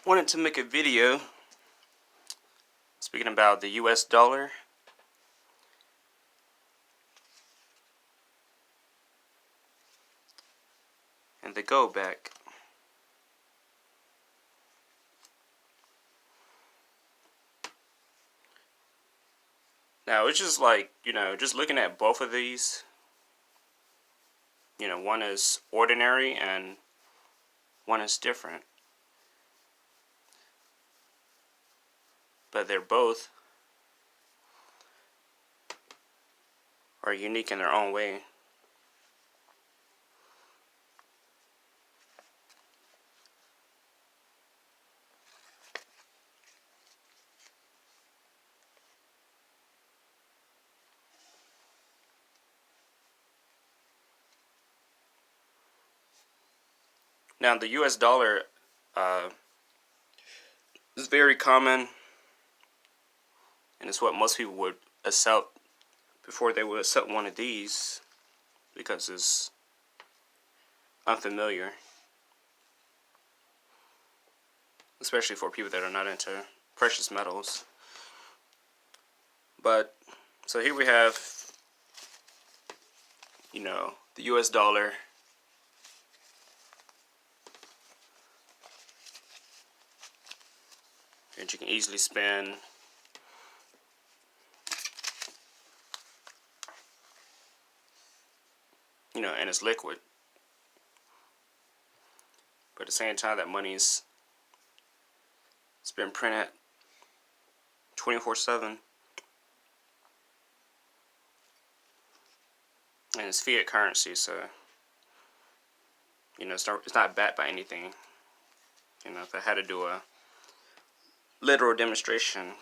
wanted to make a video speaking about the US dollar and the Goldback. Now it's just like, just looking at both of these, one is ordinary and one is different. But they're both are unique in their own way. Now the US dollar is very common, and it's what most people would accept before they would accept one of these, because it's unfamiliar, especially for people that are not into precious metals. But so here we have, the US dollar. And you can easily spend and it's liquid. But at the same time, that money's it's been printed 24/7, and it's fiat currency, so it's not backed by anything. If I had to do a literal demonstration,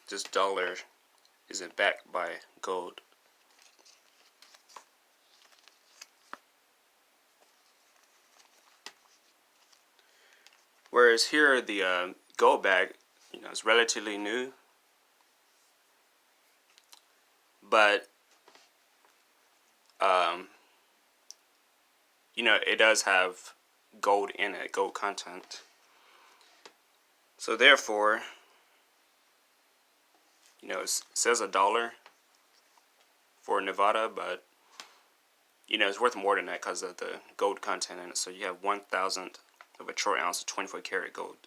this dollar isn't backed by gold. Whereas here, the Goldback, is relatively new, but it does have gold in it, gold content. So therefore, it says $1 for Nevada, but it's worth more than that because of the gold content in it. So you have 1,000th of a troy ounce of 24 karat gold.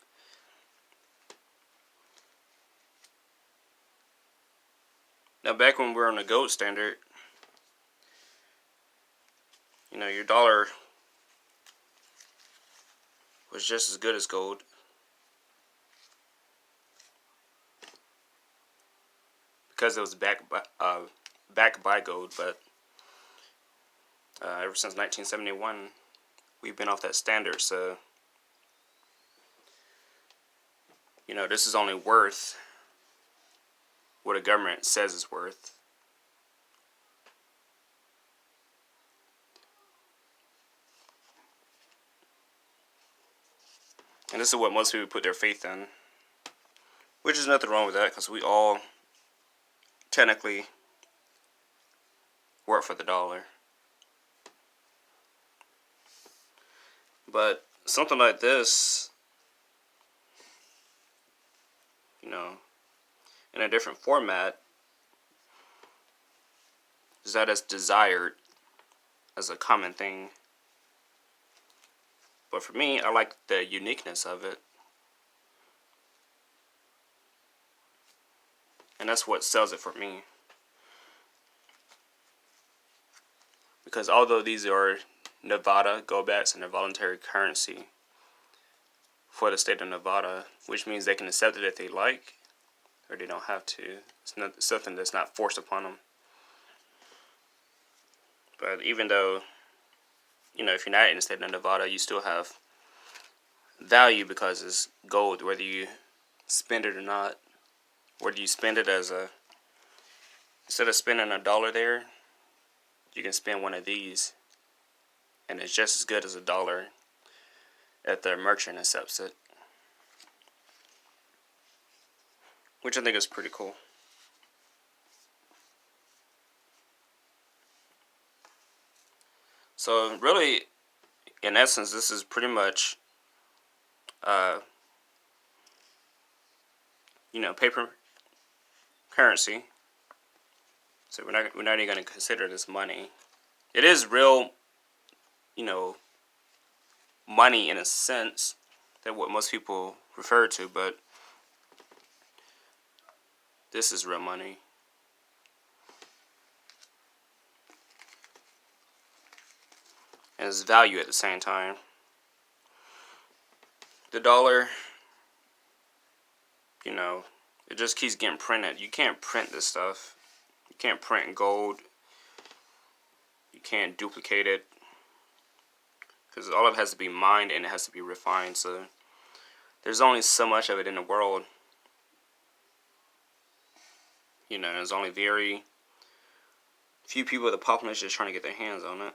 Now back when we were on the gold standard, your dollar was just as good as gold. Because it was backed by gold, but ever since 1971, we've been off that standard. So, this is only worth what a government says it's worth. And this is what most people put their faith in, which is nothing wrong with that, because we all technically work for the dollar. But something like this, in a different format, is that as desired as a common thing. But for me, I like the uniqueness of it. And that's what sells it for me. Because although these are Nevada Goldbacks and a voluntary currency for the state of Nevada, which means they can accept it if they like, or they don't have to. It's not something that's not forced upon them. But even though, if you're not in the state of Nevada, you still have value because it's gold, whether you spend it or not. Whether you spend it instead of spending $1 there, you can spend one of these, and it's just as good as $1 if the merchant accepts it. Which I think is pretty cool. So really, in essence, this is pretty much paper currency. So we're not even going to consider this money. It is real, you know, money in a sense that what most people refer to, but this is real money. And it's value at the same time. The dollar, it just keeps getting printed. You can't print this stuff. You can't print gold. You can't duplicate it. Because all of it has to be mined and it has to be refined. So there's only so much of it in the world. There's only very few people in the population that's trying to get their hands on it.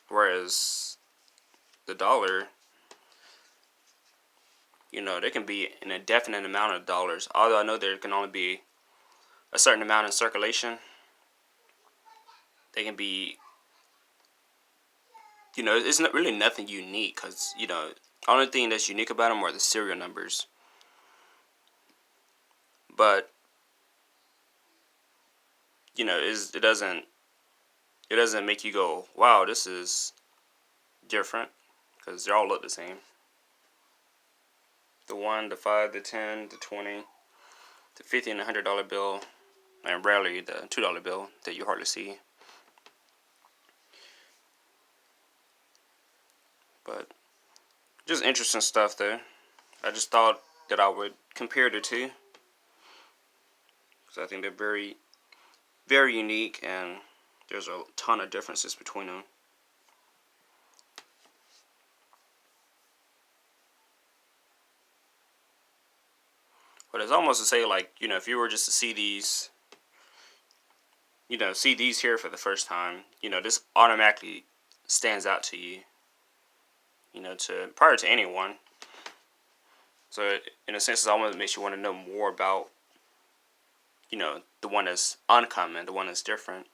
Whereas the dollar, there can be an indefinite amount of dollars. Although I know there can only be a certain amount in circulation. They can be, it's not really nothing unique. Because, the only thing that's unique about them are the serial numbers. But, it doesn't make you go, wow, this is different. Because they all look the same. The 1, the 5, the 10, the 20, the 50 and the $100 bill, and rarely the $2 bill that you hardly see. But just interesting stuff there. I just thought that I would compare the two, because I think they're very, very unique, and there's a ton of differences between them. But it's almost to say, like, if you were just to see these, here for the first time, this automatically stands out to you, prior to anyone. So, in a sense, it almost makes you want to know more about, the one that's uncommon, the one that's different.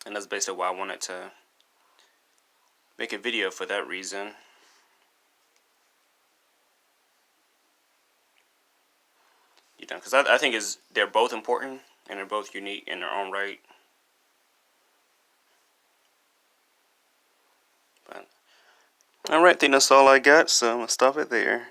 And that's basically why I wanted to make a video for that reason. Because I think they're both important and they're both unique in their own right. But alright, I think that's all I got, so I'm going to stop it there.